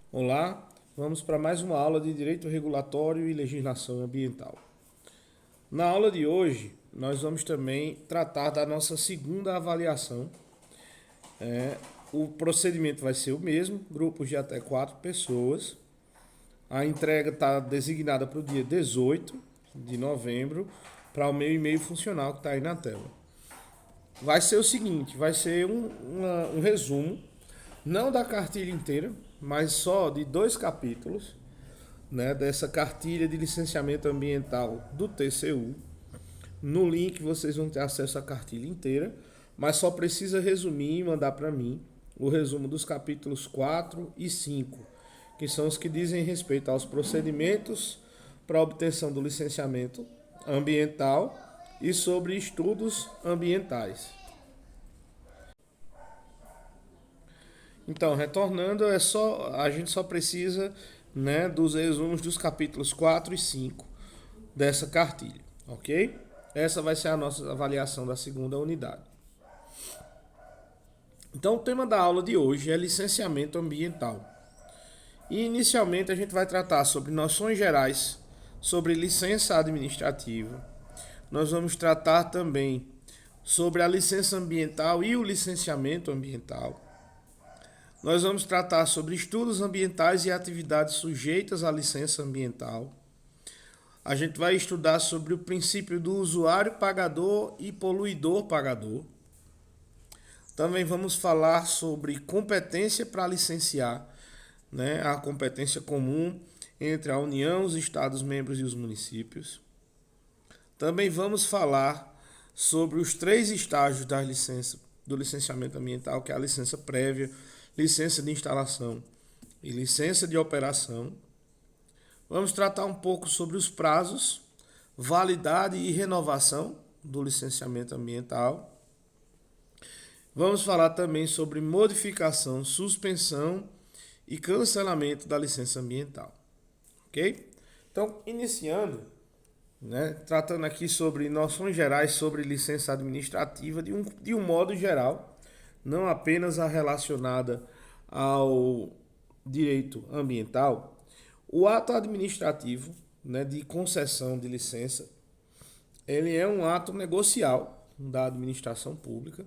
Olá, vamos para mais uma aula de Direito Regulatório e Legislação Ambiental. Na aula de hoje, nós vamos também tratar da nossa segunda avaliação. O procedimento vai ser o mesmo, grupos de até 4 pessoas. A entrega está designada para o dia 18 de novembro, para o meu e-mail funcional que está aí na tela. Vai ser o seguinte, vai ser um resumo, não da cartilha inteira, mas só de 2 capítulos, né, dessa cartilha de licenciamento ambiental do TCU. No link vocês vão ter acesso à cartilha inteira, mas só precisa resumir e mandar para mim o resumo dos capítulos 4 e 5, que são os que dizem respeito aos procedimentos para a obtenção do licenciamento ambiental e sobre estudos ambientais. Então, retornando, a gente só precisa, né, dos resumos dos capítulos 4 e 5 dessa cartilha, ok? Essa vai ser a nossa avaliação da segunda unidade. Então, o tema da aula de hoje é licenciamento ambiental. E inicialmente a gente vai tratar sobre noções gerais, sobre licença administrativa. Nós vamos tratar também sobre a licença ambiental e o licenciamento ambiental. Nós vamos tratar sobre estudos ambientais e atividades sujeitas à licença ambiental. A gente vai estudar sobre o princípio do usuário pagador e poluidor pagador. Também vamos falar sobre competência para licenciar, né, a competência comum entre a União, os Estados-membros e os municípios. Também vamos falar sobre os 3 estágios da licença, do licenciamento ambiental, que é a licença prévia, licença de instalação e licença de operação. Vamos tratar um pouco sobre os prazos, validade e renovação do licenciamento ambiental. Vamos falar também sobre modificação, suspensão e cancelamento da licença ambiental. Ok? Então, iniciando, né, tratando aqui sobre noções gerais sobre licença administrativa de um modo geral, não apenas a relacionada ao direito ambiental. O ato administrativo, né, de concessão de licença, ele é um ato negocial da administração pública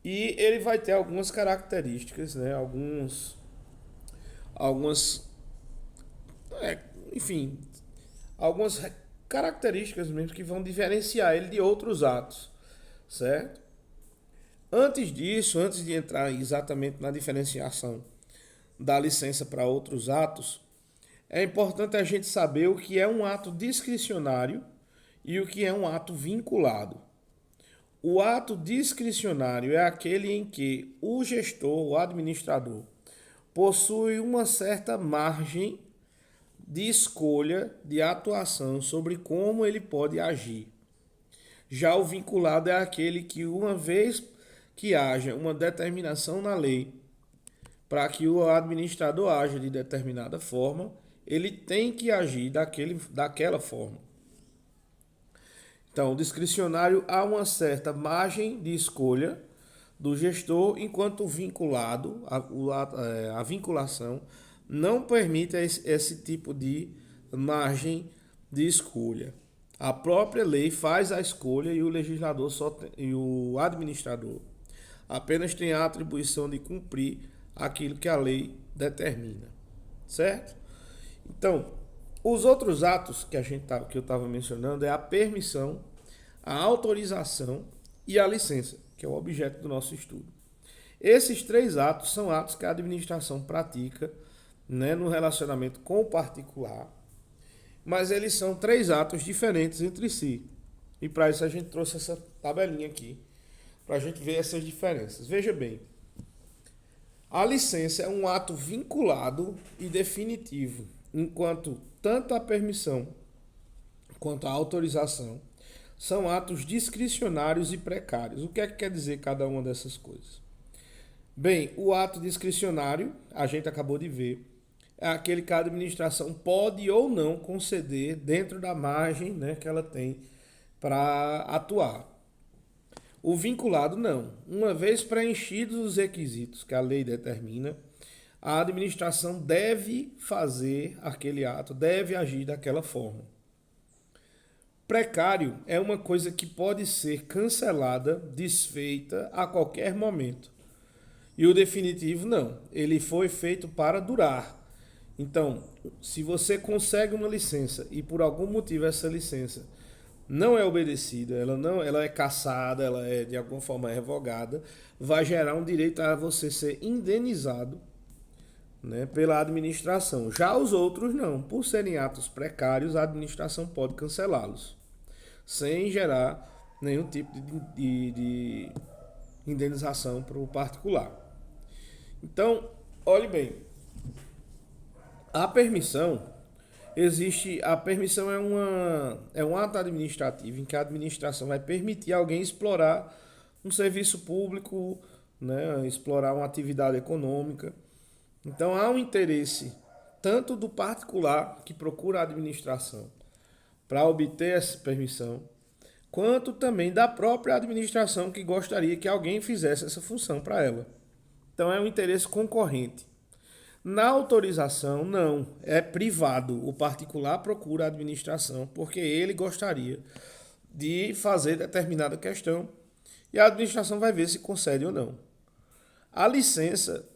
e ele vai ter algumas características, né, algumas, enfim, algumas características mesmo que vão diferenciar ele de outros atos, certo? Antes disso, antes de entrar exatamente na diferenciação da licença para outros atos, é importante a gente saber o que é um ato discricionário e o que é um ato vinculado. O ato discricionário é aquele em que o gestor, o administrador, possui uma certa margem de escolha de atuação sobre como ele pode agir. Já o vinculado é aquele que, uma vez que haja uma determinação na lei para que o administrador haja de determinada forma, ele tem que agir daquela forma. Então, o discricionário há uma certa margem de escolha do gestor, enquanto o vinculado, a vinculação, não permite esse tipo de margem de escolha. A própria lei faz a escolha e o legislador e o administrador apenas tem a atribuição de cumprir aquilo que a lei determina, certo? Então, os outros atos que eu estava mencionando é a permissão, a autorização e a licença, que é o objeto do nosso estudo. Esses 3 atos são atos que a administração pratica, né, no relacionamento com o particular, mas eles são 3 atos diferentes entre si. E para isso a gente trouxe essa tabelinha aqui, para a gente ver essas diferenças. Veja bem, a licença é um ato vinculado e definitivo, enquanto tanto a permissão quanto a autorização são atos discricionários e precários. O que é que quer dizer cada uma dessas coisas? Bem, o ato discricionário, a gente acabou de ver, é aquele que a administração pode ou não conceder dentro da margem, né, que ela tem para atuar. O vinculado não. Uma vez preenchidos os requisitos que a lei determina, a administração deve fazer aquele ato, deve agir daquela forma. Precário é uma coisa que pode ser cancelada, desfeita a qualquer momento. E o definitivo não, ele foi feito para durar. Então, se você consegue uma licença e por algum motivo essa licença não é obedecida, ela é cassada, ela é de alguma forma revogada, vai gerar um direito a você ser indenizado, né, pela administração. Já os outros não, por serem atos precários, a administração pode cancelá-los, sem gerar nenhum tipo de indenização para o particular. Então, olhe bem, a permissão é um ato administrativo em que a administração vai permitir alguém explorar um serviço público, né, explorar uma atividade econômica. Então há um interesse tanto do particular que procura a administração para obter essa permissão, quanto também da própria administração que gostaria que alguém fizesse essa função para ela. Então é um interesse concorrente. Na autorização, não, é privado. O particular procura a administração porque ele gostaria de fazer determinada questão e a administração vai ver se concede ou não. A licença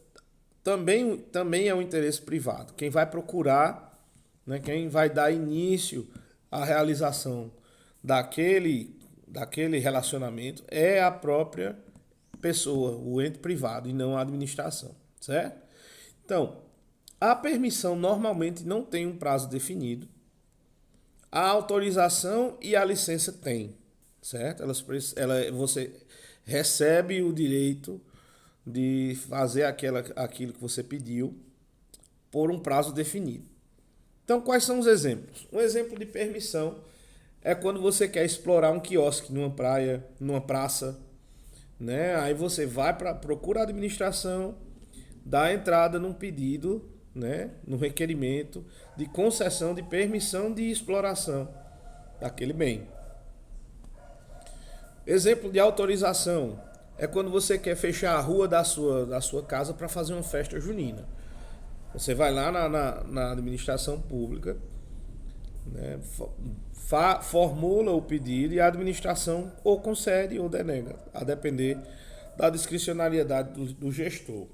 também é um interesse privado. Quem vai procurar, né, quem vai dar início à realização daquele relacionamento é a própria pessoa, o ente privado, e não a administração, certo? Então, a permissão normalmente não tem um prazo definido. A autorização e a licença têm, certo? Você recebe o direito de fazer aquilo que você pediu por um prazo definido. Então, quais são os exemplos? Um exemplo de permissão é quando você quer explorar um quiosque numa praia, numa praça, né? Aí você procura a administração, dá entrada num pedido, né, no requerimento de concessão de permissão de exploração daquele bem. Exemplo de autorização é quando você quer fechar a rua da sua casa para fazer uma festa junina. Você vai lá na administração pública, né, formula o pedido e a administração ou concede ou denega, a depender da discricionariedade do gestor.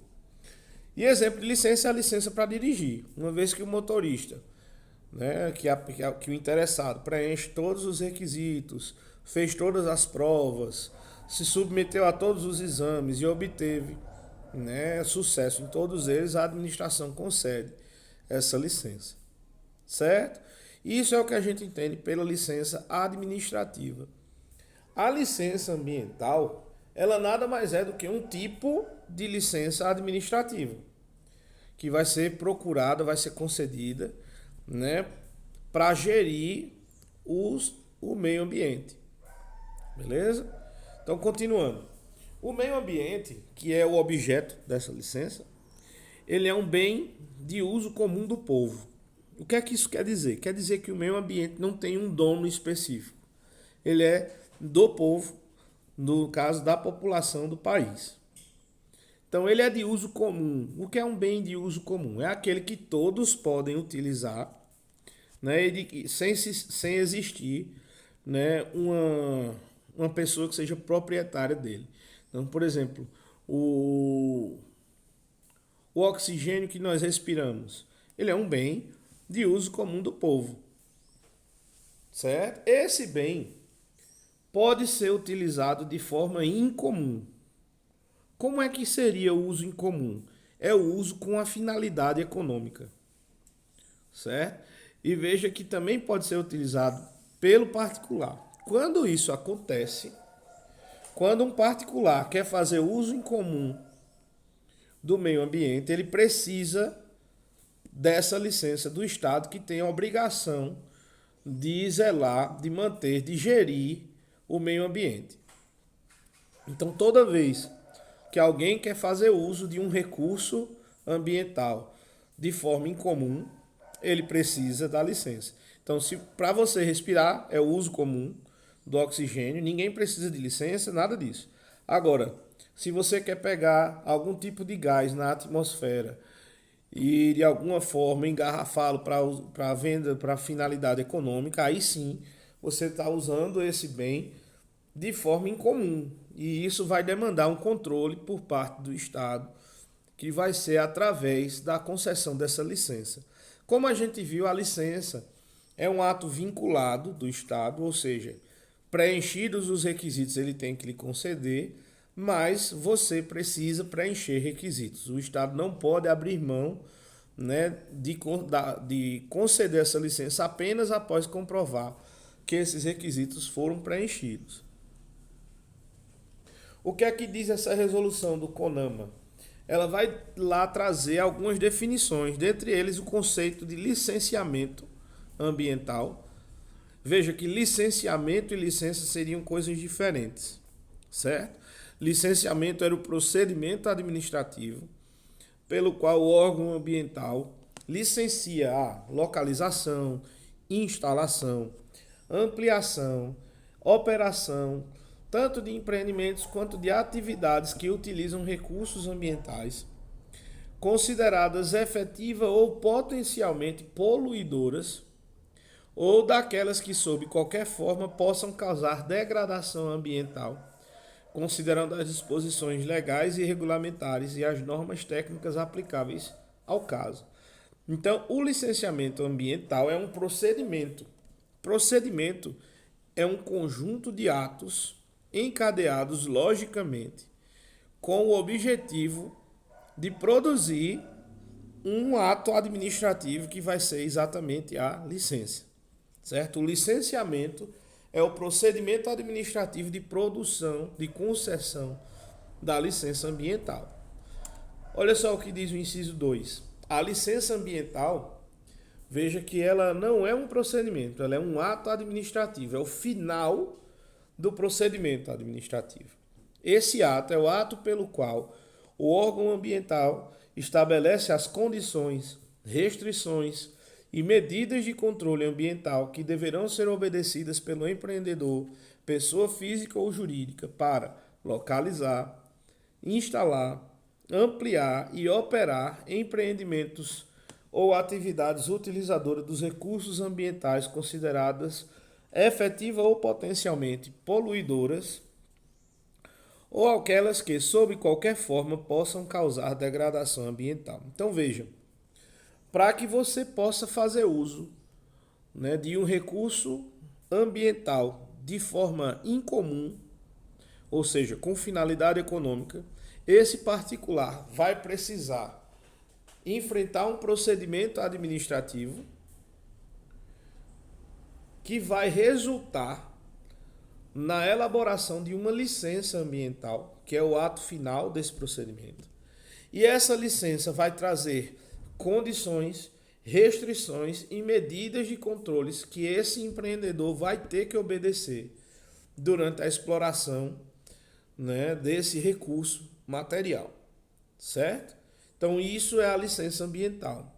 E exemplo de licença é a licença para dirigir. Uma vez que o motorista, né, que o interessado preenche todos os requisitos, fez todas as provas, se submeteu a todos os exames e obteve, né, sucesso em todos eles, a administração concede essa licença. Certo? Isso é o que a gente entende pela licença administrativa. A licença ambiental, ela nada mais é do que um tipo de licença administrativa que vai ser procurada, vai ser concedida, né, para gerir o meio ambiente. Beleza? Então, continuando. O meio ambiente, que é o objeto dessa licença, ele é um bem de uso comum do povo. O que é que isso quer dizer? Quer dizer que o meio ambiente não tem um dono específico. Ele é do povo, no caso da população do país. Então, ele é de uso comum. O que é um bem de uso comum? É aquele que todos podem utilizar, né, sem existir, né, uma pessoa que seja proprietária dele. Então, por exemplo, o oxigênio que nós respiramos, ele é um bem de uso comum do povo. Certo? Esse bem pode ser utilizado de forma incomum. Como é que seria o uso incomum? É o uso com a finalidade econômica. Certo? E veja que também pode ser utilizado pelo particular. Quando isso acontece, quando um particular quer fazer uso incomum do meio ambiente, ele precisa dessa licença do Estado, que tem a obrigação de zelar, de manter, de gerir o meio ambiente. Então, toda vez que alguém quer fazer uso de um recurso ambiental de forma incomum, ele precisa da licença. Então, se para você respirar é o uso comum do oxigênio, ninguém precisa de licença, nada disso. Agora, se você quer pegar algum tipo de gás na atmosfera e de alguma forma engarrafá-lo para venda, para finalidade econômica, aí sim você está usando esse bem de forma incomum. E isso vai demandar um controle por parte do Estado, que vai ser através da concessão dessa licença. Como a gente viu, a licença é um ato vinculado do Estado, ou seja, preenchidos os requisitos ele tem que lhe conceder, mas você precisa preencher requisitos. O Estado não pode abrir mão, né, de conceder essa licença apenas após comprovar que esses requisitos foram preenchidos. O que é que diz essa resolução do CONAMA? Ela vai lá trazer algumas definições, dentre eles o conceito de licenciamento ambiental. Veja que licenciamento e licença seriam coisas diferentes, certo? Licenciamento era o procedimento administrativo pelo qual o órgão ambiental licencia a localização, instalação, ampliação, operação, tanto de empreendimentos quanto de atividades que utilizam recursos ambientais, consideradas efetiva ou potencialmente poluidoras, ou daquelas que, sob qualquer forma, possam causar degradação ambiental, considerando as disposições legais e regulamentares e as normas técnicas aplicáveis ao caso. Então, o licenciamento ambiental é um procedimento. Procedimento é um conjunto de atos encadeados logicamente com o objetivo de produzir um ato administrativo que vai ser exatamente a licença, certo? O licenciamento é o procedimento administrativo de produção, de concessão da licença ambiental. Olha só o que diz o inciso 2. A licença ambiental, veja que ela não é um procedimento, ela é um ato administrativo, é o final do procedimento administrativo. Esse ato é o ato pelo qual o órgão ambiental estabelece as condições, restrições e medidas de controle ambiental que deverão ser obedecidas pelo empreendedor, pessoa física ou jurídica, para localizar, instalar, ampliar e operar empreendimentos ou atividades utilizadoras dos recursos ambientais consideradas efetiva ou potencialmente poluidoras, ou aquelas que, sob qualquer forma, possam causar degradação ambiental. Então veja, para que você possa fazer uso, né, de um recurso ambiental de forma incomum, ou seja, com finalidade econômica, esse particular vai precisar enfrentar um procedimento administrativo que vai resultar na elaboração de uma licença ambiental, que é o ato final desse procedimento. E essa licença vai trazer condições, restrições e medidas de controles que esse empreendedor vai ter que obedecer durante a exploração, né, desse recurso material, certo? Então isso é a licença ambiental.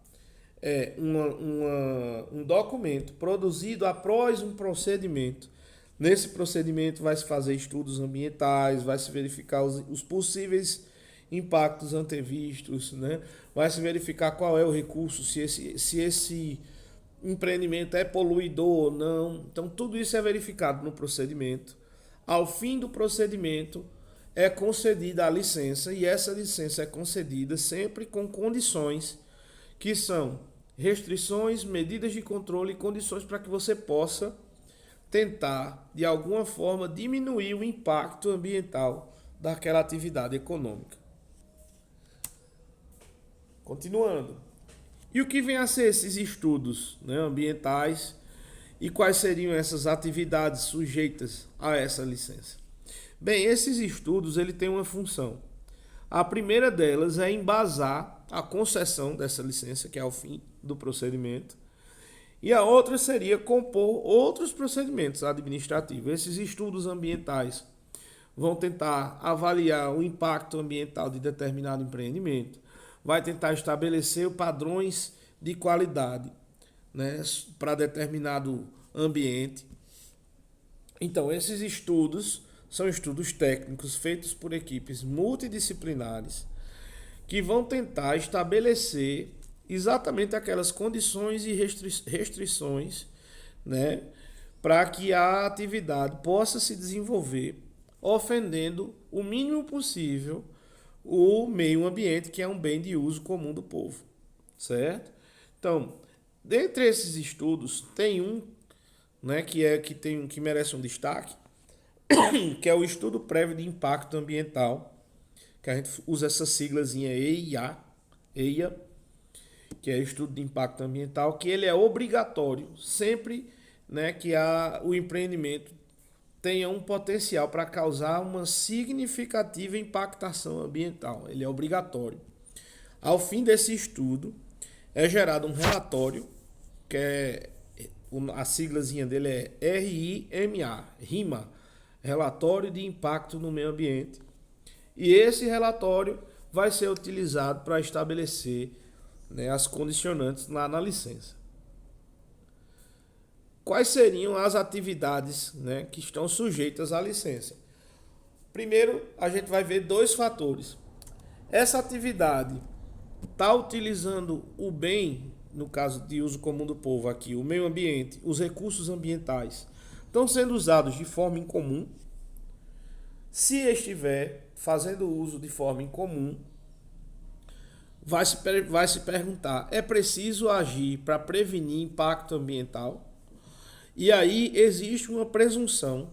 É um documento produzido após um procedimento. Nesse procedimento vai se fazer estudos ambientais, vai se verificar os possíveis impactos antevistos, né? Vai se verificar qual é o recurso, se esse empreendimento é poluidor ou não. Então tudo isso é verificado no procedimento. Ao fim do procedimento é concedida a licença, e essa licença é concedida sempre com condições que são restrições, medidas de controle e condições para que você possa tentar, de alguma forma, diminuir o impacto ambiental daquela atividade econômica. Continuando. E o que vem a ser esses estudos, né, ambientais, e quais seriam essas atividades sujeitas a essa licença? Bem, esses estudos ele têm uma função. A primeira delas é embasar a concessão dessa licença, que é o fim do procedimento, e a outra seria compor outros procedimentos administrativos. Esses estudos ambientais vão tentar avaliar o impacto ambiental de determinado empreendimento, vai tentar estabelecer padrões de qualidade, né, para determinado ambiente. Então, esses estudos são estudos técnicos feitos por equipes multidisciplinares que vão tentar estabelecer exatamente aquelas condições e restrições, né, para que a atividade possa se desenvolver, ofendendo o mínimo possível o meio ambiente, que é um bem de uso comum do povo, certo? Então, dentre esses estudos, tem um, né, que merece um destaque, que é o estudo prévio de impacto ambiental, que a gente usa essa siglazinha EIA, que é estudo de impacto ambiental, que ele é obrigatório sempre, né, que o empreendimento tenha um potencial para causar uma significativa impactação ambiental. Ele é obrigatório. Ao fim desse estudo, é gerado um relatório, que a siglazinha dele é RIMA, Relatório de Impacto no Meio Ambiente. E esse relatório vai ser utilizado para estabelecer, né, as condicionantes lá na licença. Quais seriam as atividades, né, que estão sujeitas à licença? Primeiro, a gente vai ver dois fatores. Essa atividade está utilizando o bem, no caso de uso comum do povo aqui, o meio ambiente, os recursos ambientais, estão sendo usados de forma incomum. Se estiver fazendo uso de forma incomum, vai se perguntar, é preciso agir para prevenir impacto ambiental? E aí existe uma presunção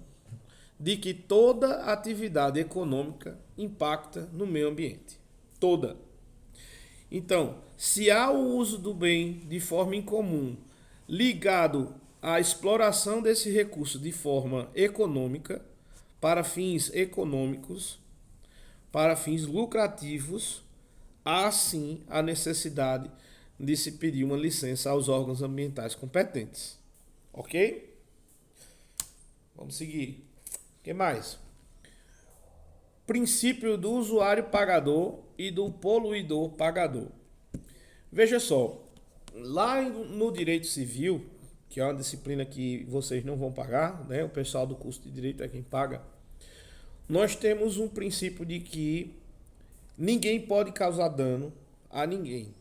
de que toda atividade econômica impacta no meio ambiente. Toda. Então, se há o uso do bem de forma incomum ligado à exploração desse recurso de forma econômica, para fins econômicos, para fins lucrativos, há sim a necessidade de se pedir uma licença aos órgãos ambientais competentes. Ok? Vamos seguir. O que mais? Princípio do usuário pagador e do poluidor pagador. Veja só, lá no direito civil, que é uma disciplina que vocês não vão pagar, né? O pessoal do curso de direito é quem paga. Nós temos um princípio de que ninguém pode causar dano a ninguém,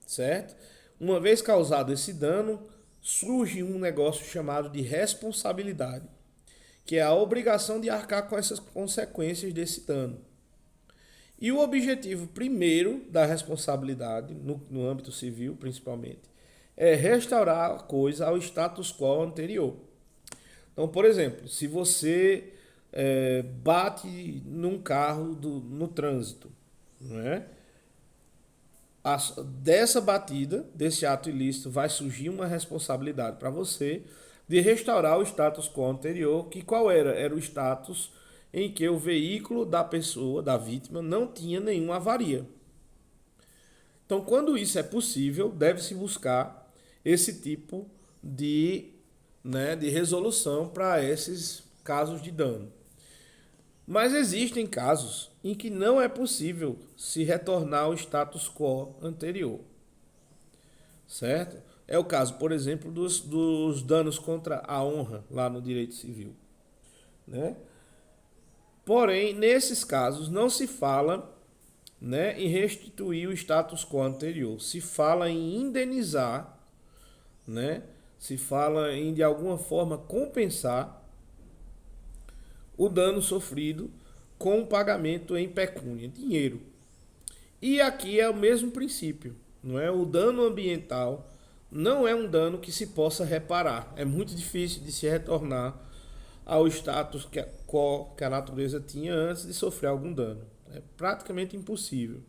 certo? Uma vez causado esse dano, surge um negócio chamado de responsabilidade, que é a obrigação de arcar com essas consequências desse dano. E o objetivo primeiro da responsabilidade, no âmbito civil principalmente, é restaurar a coisa ao status quo anterior. Então, por exemplo, se você bate num carro no trânsito, não é? Dessa batida, desse ato ilícito, vai surgir uma responsabilidade para você de restaurar o status quo anterior, que qual era? Era o status em que o veículo da pessoa, da vítima, não tinha nenhuma avaria. Então, quando isso é possível, deve-se buscar esse tipo de resolução para esses casos de dano. Mas existem casos em que não é possível se retornar ao status quo anterior, certo? É o caso, por exemplo, dos danos contra a honra lá no direito civil, né? Porém, nesses casos não se fala, né, em restituir o status quo anterior, se fala em indenizar, né? Se fala em de alguma forma compensar o dano sofrido com o pagamento em pecúnia, dinheiro. E aqui é o mesmo princípio, não é? O dano ambiental não é um dano que se possa reparar. É muito difícil de se retornar ao status que a natureza tinha antes de sofrer algum dano. É praticamente impossível.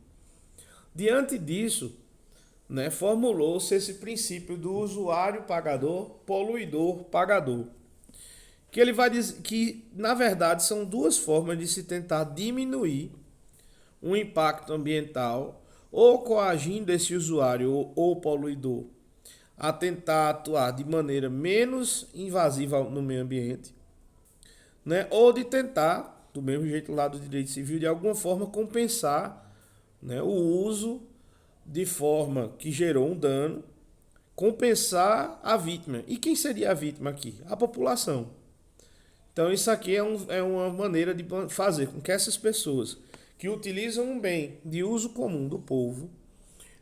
Diante disso, né, formulou-se esse princípio do usuário pagador, poluidor pagador, que ele vai dizer que, na verdade, são duas formas de se tentar diminuir um impacto ambiental, ou coagindo esse usuário ou poluidor a tentar atuar de maneira menos invasiva no meio ambiente, né? Ou de tentar, do mesmo jeito lá do direito civil, de alguma forma compensar, né, o uso de forma que gerou um dano, compensar a vítima. E quem seria a vítima aqui? A população. Então isso aqui é uma maneira de fazer com que essas pessoas que utilizam um bem de uso comum do povo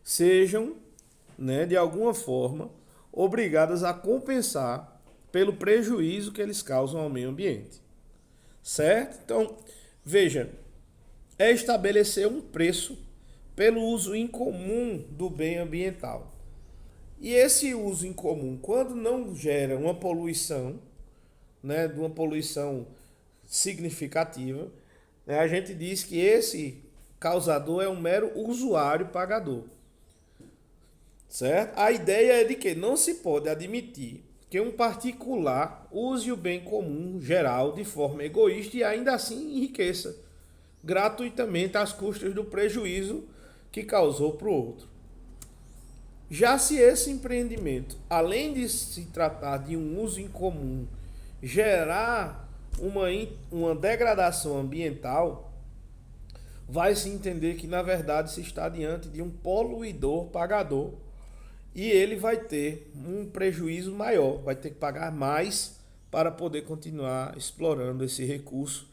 sejam né, de alguma forma, obrigadas a compensar pelo prejuízo que eles causam ao meio ambiente. Certo? Então, veja, é estabelecer um preço pelo uso incomum do bem ambiental. E esse uso incomum, quando não gera uma poluição, né, de uma poluição significativa, né, a gente diz que esse causador é um mero usuário pagador. Certo? A ideia é de que não se pode admitir que um particular use o bem comum geral de forma egoísta e ainda assim enriqueça gratuitamente às custas do prejuízo que causou para o outro. Já se esse empreendimento, além de se tratar de um uso incomum, gerar uma degradação ambiental, vai se entender que na verdade se está diante de um poluidor pagador e ele vai ter um prejuízo maior, vai ter que pagar mais para poder continuar explorando esse recurso,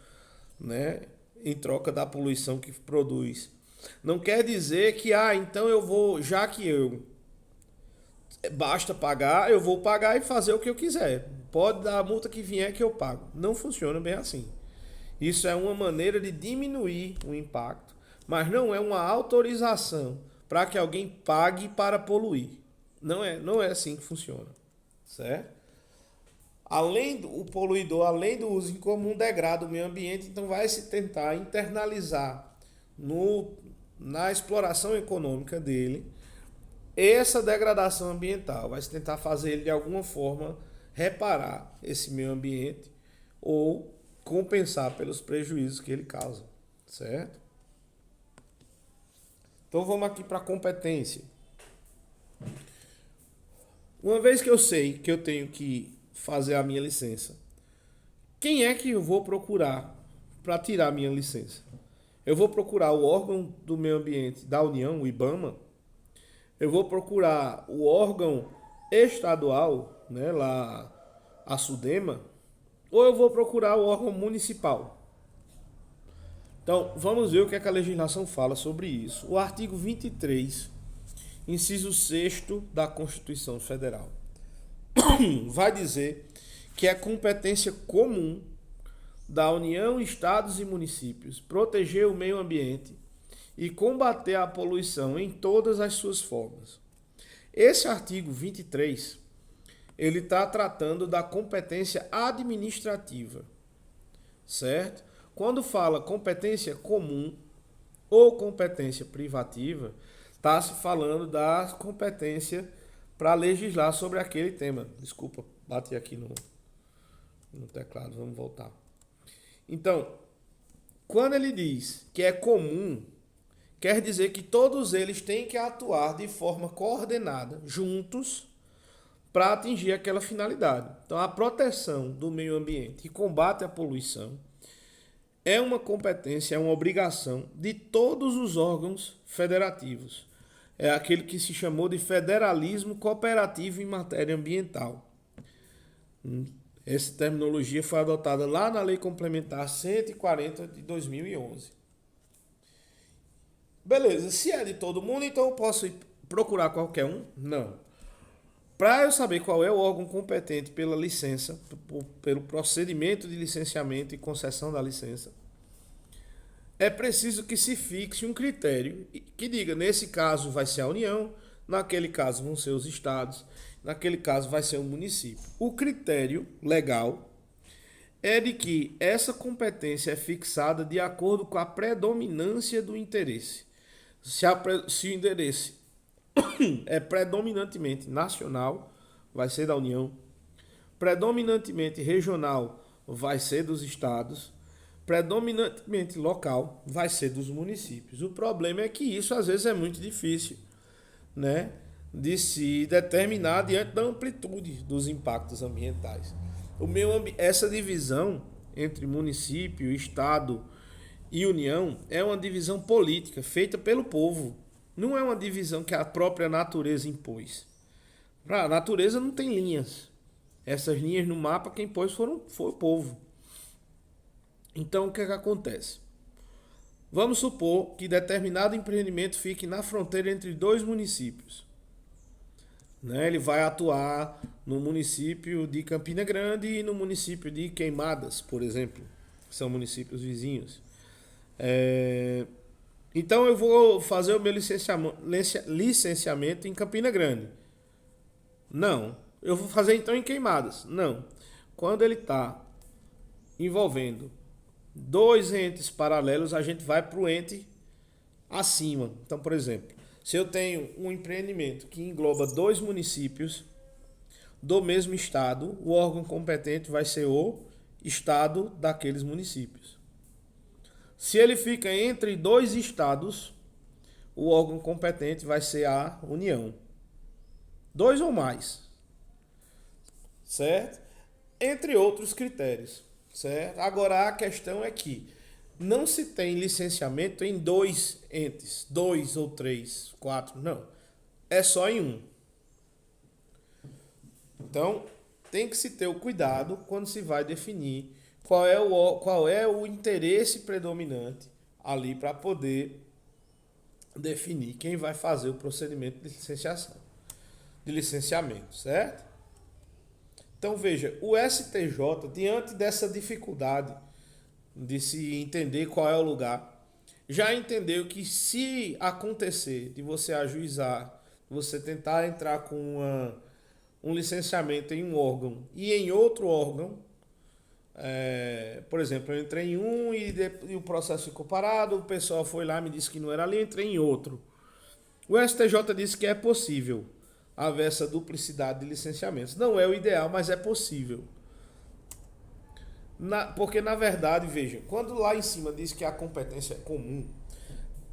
né, em troca da poluição que produz. Não quer dizer que, então eu vou, já que basta pagar, eu vou pagar e fazer o que eu quiser. Pode dar a multa que vier que eu pago. Não funciona bem assim. Isso é uma maneira de diminuir o impacto, mas não é uma autorização para que alguém pague para poluir. Não é assim que funciona, certo? O poluidor, além do uso incomum, degrada o meio ambiente, então vai se tentar internalizar na exploração econômica dele essa degradação ambiental, vai se tentar fazer ele de alguma forma reparar esse meio ambiente ou compensar pelos prejuízos que ele causa, certo? Então vamos aqui para a competência. Uma vez que eu sei que eu tenho que fazer a minha licença, quem é que eu vou procurar para tirar a minha licença? Eu vou procurar o órgão do meio ambiente da União, o IBAMA. Eu vou procurar o órgão estadual, né, lá a SUDEMA, ou eu vou procurar o órgão municipal. Então, vamos ver o que é que a legislação fala sobre isso. O artigo 23, inciso 6º da Constituição Federal, vai dizer que é competência comum da União, estados e municípios proteger o meio ambiente e combater a poluição em todas as suas formas. Esse artigo 23, ele está tratando da competência administrativa, certo? Quando fala competência comum ou competência privativa, está se falando da competência para legislar sobre aquele tema. Desculpa, bati aqui no teclado, vamos voltar. Então, quando ele diz que é comum, quer dizer que todos eles têm que atuar de forma coordenada, juntos, para atingir aquela finalidade. Então, a proteção do meio ambiente e combate à poluição é uma competência, é uma obrigação de todos os órgãos federativos. É aquele que se chamou de federalismo cooperativo em matéria ambiental. Essa terminologia foi adotada lá na Lei Complementar 140 de 2011. Beleza, se é de todo mundo, então eu posso ir procurar qualquer um? Não. Para eu saber qual é o órgão competente pela licença, pelo procedimento de licenciamento e concessão da licença, é preciso que se fixe um critério que diga, nesse caso vai ser a União, naquele caso vão ser os estados, naquele caso vai ser o município. O critério legal é de que essa competência é fixada de acordo com a predominância do interesse. Se o interesse é predominantemente nacional, vai ser da União, predominantemente regional, vai ser dos estados, predominantemente local, vai ser dos municípios. O problema é que isso às vezes é muito difícil, né, de se determinar diante da amplitude dos impactos ambientais. Essa divisão entre município, estado e União é uma divisão política feita pelo povo. Não é uma divisão que a própria natureza impôs. A natureza não tem linhas. Essas linhas no mapa quem pôs foi o povo. Então o que é que acontece? Vamos supor que determinado empreendimento fique na fronteira entre dois municípios. né? Ele vai atuar no município de Campina Grande e no município de Queimadas, por exemplo, que são municípios vizinhos. Então eu vou fazer o meu licenciamento em Campina Grande. Não. Eu vou fazer então em Queimadas. Não. Quando ele está envolvendo dois entes paralelos, a gente vai para o ente acima. Então, por exemplo, se eu tenho um empreendimento que engloba dois municípios do mesmo estado, o órgão competente vai ser o estado daqueles municípios. Se ele fica entre dois estados, o órgão competente vai ser a União. Dois ou mais. Certo? Entre outros critérios. Certo? Agora a questão é que não se tem licenciamento em dois entes, dois ou três, quatro, não. É só em um. Então, tem que se ter o cuidado quando se vai definir qual é o interesse predominante ali para poder definir quem vai fazer o procedimento de licenciamento, certo? Então veja, o STJ, diante dessa dificuldade de se entender qual é o lugar, já entendeu que se acontecer de você ajuizar, você tentar entrar com um licenciamento em um órgão e em outro órgão, por exemplo, eu entrei em um e o processo ficou parado, o pessoal foi lá, me disse que não era ali, eu entrei em outro. O STJ disse que é possível haver essa duplicidade de licenciamentos. Não é o ideal, mas é possível. Porque, na verdade, veja, quando lá em cima diz que a competência é comum,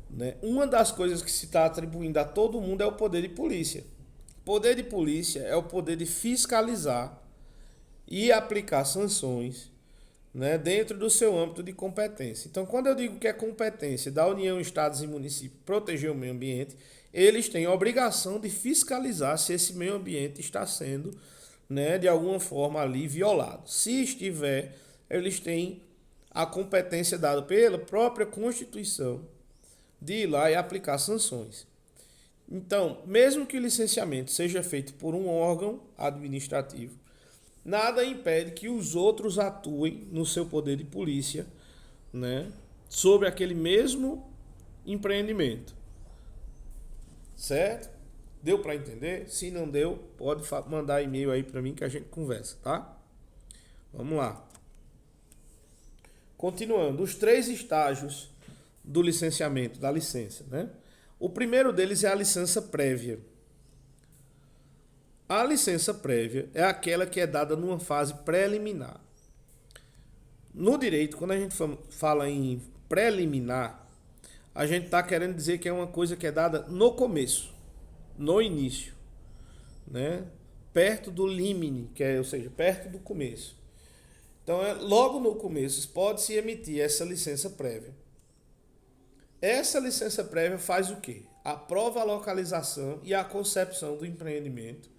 né, uma das coisas que se está atribuindo a todo mundo é o poder de polícia. Poder de polícia é o poder de fiscalizar e aplicar sanções, né, dentro do seu âmbito de competência. Então, quando eu digo que é competência da União, Estados e municípios proteger o meio ambiente, eles têm a obrigação de fiscalizar se esse meio ambiente está sendo, né, de alguma forma ali violado. Se estiver, eles têm a competência dada pela própria Constituição de ir lá e aplicar sanções. Então, mesmo que o licenciamento seja feito por um órgão administrativo, nada impede que os outros atuem no seu poder de polícia, né, sobre aquele mesmo empreendimento. Certo? Deu para entender? Se não deu, pode mandar e-mail aí para mim que a gente conversa, tá? Vamos lá. Continuando, os 3 estágios do licenciamento, da licença, né? O primeiro deles é a licença prévia. A licença prévia é aquela que é dada numa fase preliminar. No direito, quando a gente fala em preliminar, a gente está querendo dizer que é uma coisa que é dada no começo, no início, né? Perto do limine, ou seja, perto do começo. Então, logo no começo, pode-se emitir essa licença prévia. Essa licença prévia faz o quê? Aprova a localização e a concepção do empreendimento,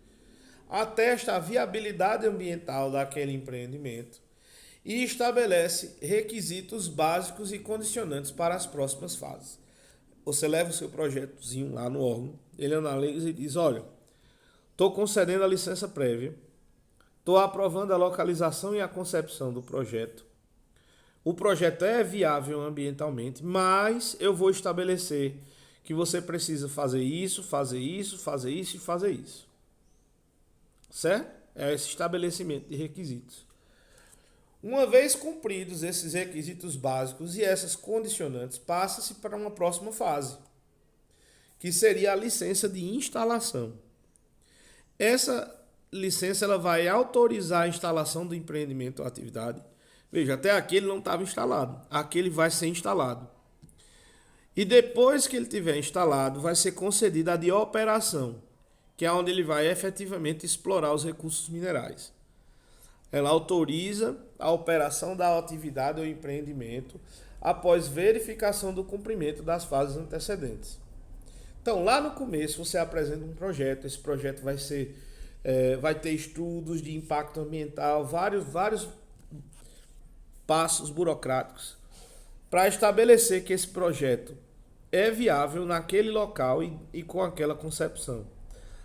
atesta a viabilidade ambiental daquele empreendimento e estabelece requisitos básicos e condicionantes para as próximas fases. Você leva o seu projetozinho lá no órgão, ele analisa e diz, olha, estou concedendo a licença prévia, estou aprovando a localização e a concepção do projeto. O projeto é viável ambientalmente, mas eu vou estabelecer que você precisa fazer isso, fazer isso, fazer isso e fazer isso. Certo? É esse estabelecimento de requisitos. Uma vez cumpridos esses requisitos básicos e essas condicionantes, passa-se para uma próxima fase, que seria a licença de instalação. Essa licença ela vai autorizar a instalação do empreendimento ou atividade. Veja, até aqui ele não estava instalado. Aqui ele vai ser instalado. E depois que ele tiver instalado, vai ser concedida a de operação, que é onde ele vai efetivamente explorar os recursos minerais. Ela autoriza a operação da atividade ou empreendimento após verificação do cumprimento das fases antecedentes. Então, lá no começo, você apresenta um projeto. Esse projeto vai ter estudos de impacto ambiental, vários passos burocráticos para estabelecer que esse projeto é viável naquele local e com aquela concepção.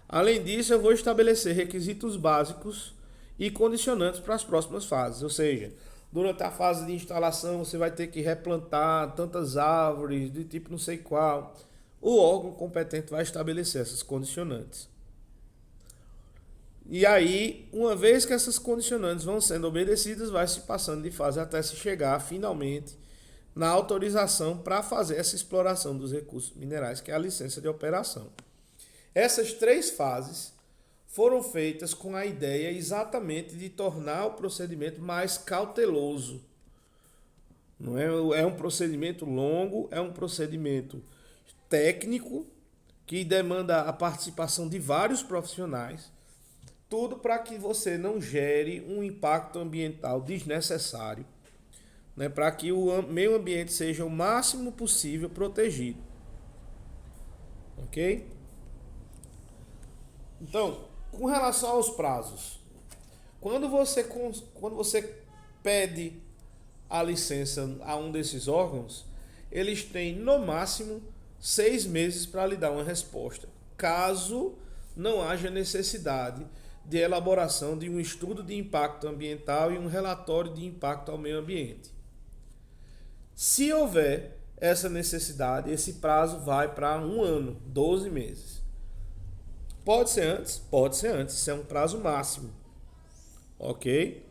Além disso, eu vou estabelecer requisitos básicos e condicionantes para as próximas fases, ou seja, durante a fase de instalação você vai ter que replantar tantas árvores de tipo não sei qual. O órgão competente vai estabelecer essas condicionantes. E aí, uma vez que essas condicionantes vão sendo obedecidas, vai se passando de fase até se chegar finalmente na autorização para fazer essa exploração dos recursos minerais, que é a licença de operação. Essas três fases foram feitas com a ideia exatamente de tornar o procedimento mais cauteloso. Não é um procedimento longo, é um procedimento técnico que demanda a participação de vários profissionais, tudo para que você não gere um impacto ambiental desnecessário, né, para que o meio ambiente seja o máximo possível protegido. Ok? Então, com relação aos prazos, quando você pede a licença a um desses órgãos, eles têm no máximo 6 meses para lhe dar uma resposta, caso não haja necessidade de elaboração de um estudo de impacto ambiental e um relatório de impacto ao meio ambiente. Se houver essa necessidade, esse prazo vai para 1 ano, 12 meses. Pode ser antes? Pode ser antes, isso é um prazo máximo. Ok?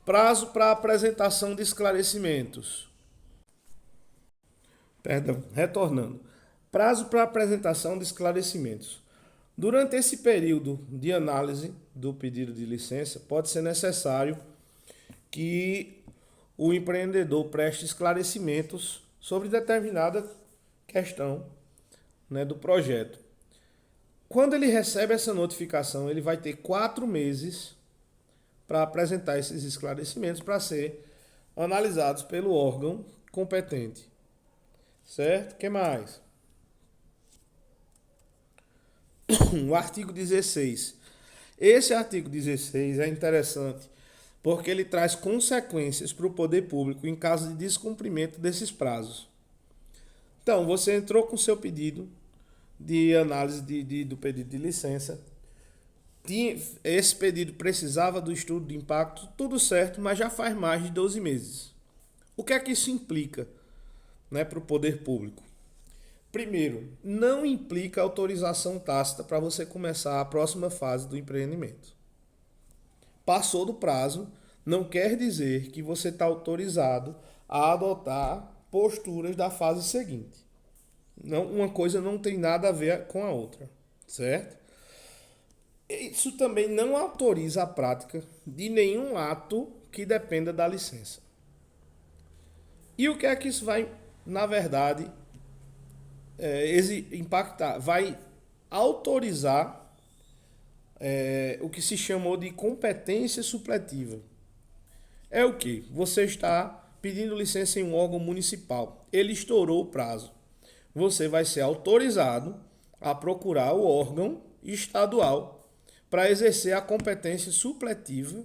Prazo para apresentação de esclarecimentos. Perdão, retornando. Prazo para apresentação de esclarecimentos. Durante esse período de análise do pedido de licença, pode ser necessário que o empreendedor preste esclarecimentos sobre determinada questão, né, do projeto. Quando ele recebe essa notificação, ele vai ter 4 meses para apresentar esses esclarecimentos para ser analisados pelo órgão competente. Certo? O que mais? O artigo 16. Esse artigo 16 é interessante porque ele traz consequências para o poder público em caso de descumprimento desses prazos. Então, você entrou com seu pedido de análise do pedido de licença. Esse pedido precisava do estudo de impacto, tudo certo, mas já faz mais de 12 meses. O que é que isso implica, né, para o poder público? Primeiro, não implica autorização tácita para você começar a próxima fase do empreendimento. Passou do prazo, não quer dizer que você está autorizado a adotar posturas da fase seguinte. Não, uma coisa não tem nada a ver com a outra, certo? Isso também não autoriza a prática de nenhum ato que dependa da licença. E o que é que isso vai, na verdade, impactar? Vai autorizar o que se chamou de competência supletiva. É o que? Você está pedindo licença em um órgão municipal. Ele estourou o prazo. Você vai ser autorizado a procurar o órgão estadual para exercer a competência supletiva,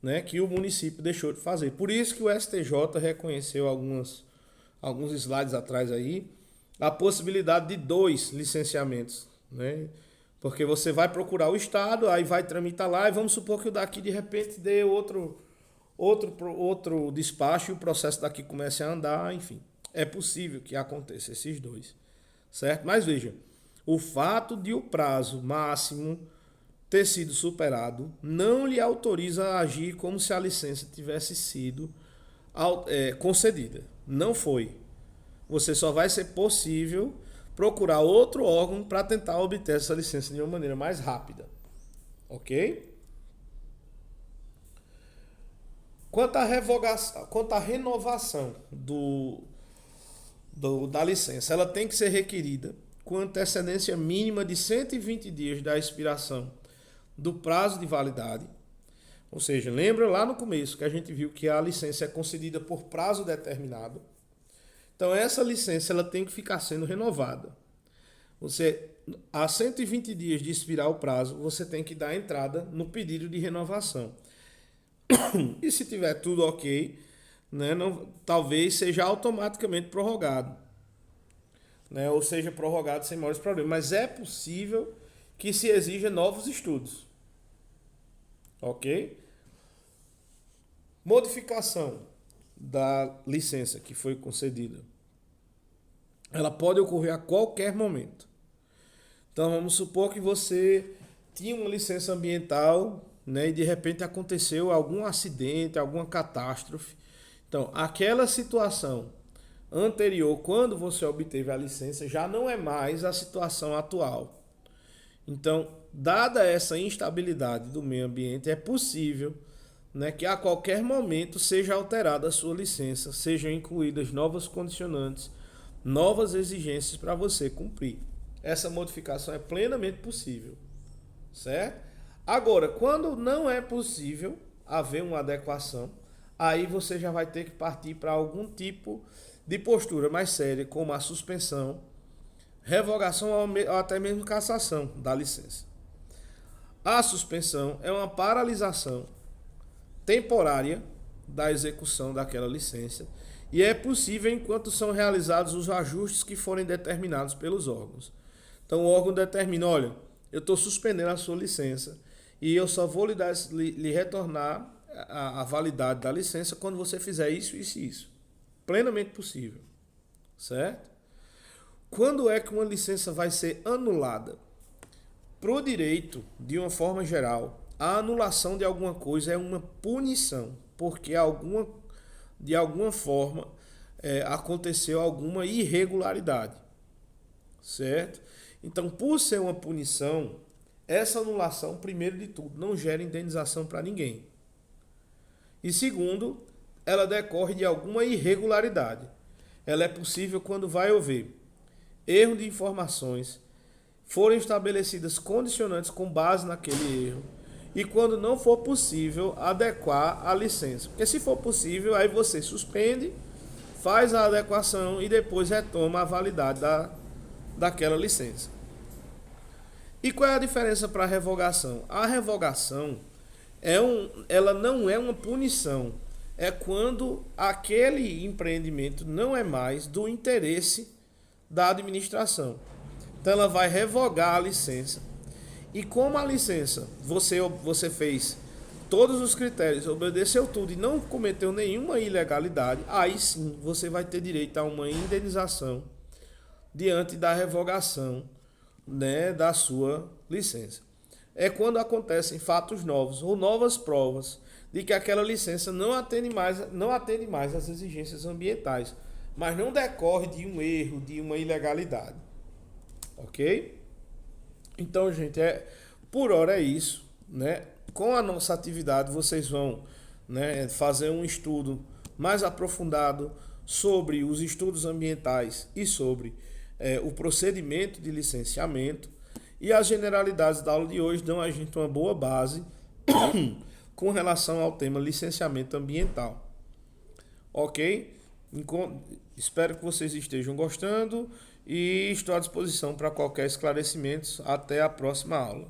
né, que o município deixou de fazer. Por isso que o STJ reconheceu alguns slides atrás aí a possibilidade de 2 licenciamentos, né? Porque você vai procurar o estado, aí vai tramitar lá e vamos supor que o daqui de repente dê outro despacho e o processo daqui comece a andar, enfim. É possível que aconteça esses 2, certo? Mas veja, o fato de o prazo máximo ter sido superado não lhe autoriza a agir como se a licença tivesse sido concedida. Não foi. Você só vai ser possível procurar outro órgão para tentar obter essa licença de uma maneira mais rápida. Ok? Quanto à renovação da licença, ela tem que ser requerida com antecedência mínima de 120 dias da expiração do prazo de validade. Ou seja, lembra lá no começo que a gente viu que a licença é concedida por prazo determinado. Então essa licença ela tem que ficar sendo renovada. A 120 dias de expirar o prazo, você tem que dar entrada no pedido de renovação. E se tiver tudo ok, né, talvez seja automaticamente prorrogado. né, ou seja prorrogado sem maiores problemas. Mas é possível que se exija novos estudos. Ok? Modificação da licença que foi concedida. Ela pode ocorrer a qualquer momento. Então vamos supor que você tinha uma licença ambiental, né, e de repente aconteceu algum acidente, alguma catástrofe. Então, aquela situação anterior, quando você obteve a licença, já não é mais a situação atual. Então, dada essa instabilidade do meio ambiente, é possível, né, que a qualquer momento seja alterada a sua licença, sejam incluídas novas condicionantes, novas exigências para você cumprir. Essa modificação é plenamente possível, certo? Agora, quando não é possível haver uma adequação, aí você já vai ter que partir para algum tipo de postura mais séria, como a suspensão, revogação ou até mesmo cassação da licença. A suspensão é uma paralisação temporária da execução daquela licença e é possível enquanto são realizados os ajustes que forem determinados pelos órgãos. Então o órgão determina, olha, eu estou suspendendo a sua licença e eu só vou lhe retornar a validade da licença quando você fizer isso, isso e isso. Plenamente possível, certo? Quando é que uma licença vai ser anulada? Para o direito, de uma forma geral, a anulação de alguma coisa é uma punição, porque de alguma forma aconteceu alguma irregularidade, certo? Então, por ser uma punição, essa anulação, primeiro de tudo, não gera indenização para ninguém. E segundo, ela decorre de alguma irregularidade. Ela é possível quando vai haver erro de informações, forem estabelecidas condicionantes com base naquele erro, e quando não for possível adequar a licença. Porque se for possível, aí você suspende, faz a adequação e depois retoma a validade daquela licença. E qual é a diferença para a revogação? A revogação ela não é uma punição. É quando aquele empreendimento não é mais do interesse da administração. Então ela vai revogar a licença. E como a licença você fez todos os critérios, obedeceu tudo e não cometeu nenhuma ilegalidade, aí sim você vai ter direito a uma indenização diante da revogação, né, da sua licença. É quando acontecem fatos novos ou novas provas de que aquela licença não atende mais às exigências ambientais, mas não decorre de um erro, de uma ilegalidade. Ok? Então, gente, por hora é isso, né? Com a nossa atividade, vocês vão, né, fazer um estudo mais aprofundado sobre os estudos ambientais e sobre o procedimento de licenciamento. E as generalidades da aula de hoje dão a gente uma boa base com relação ao tema licenciamento ambiental. Ok? Espero que vocês estejam gostando e estou à disposição para qualquer esclarecimento. Até a próxima aula.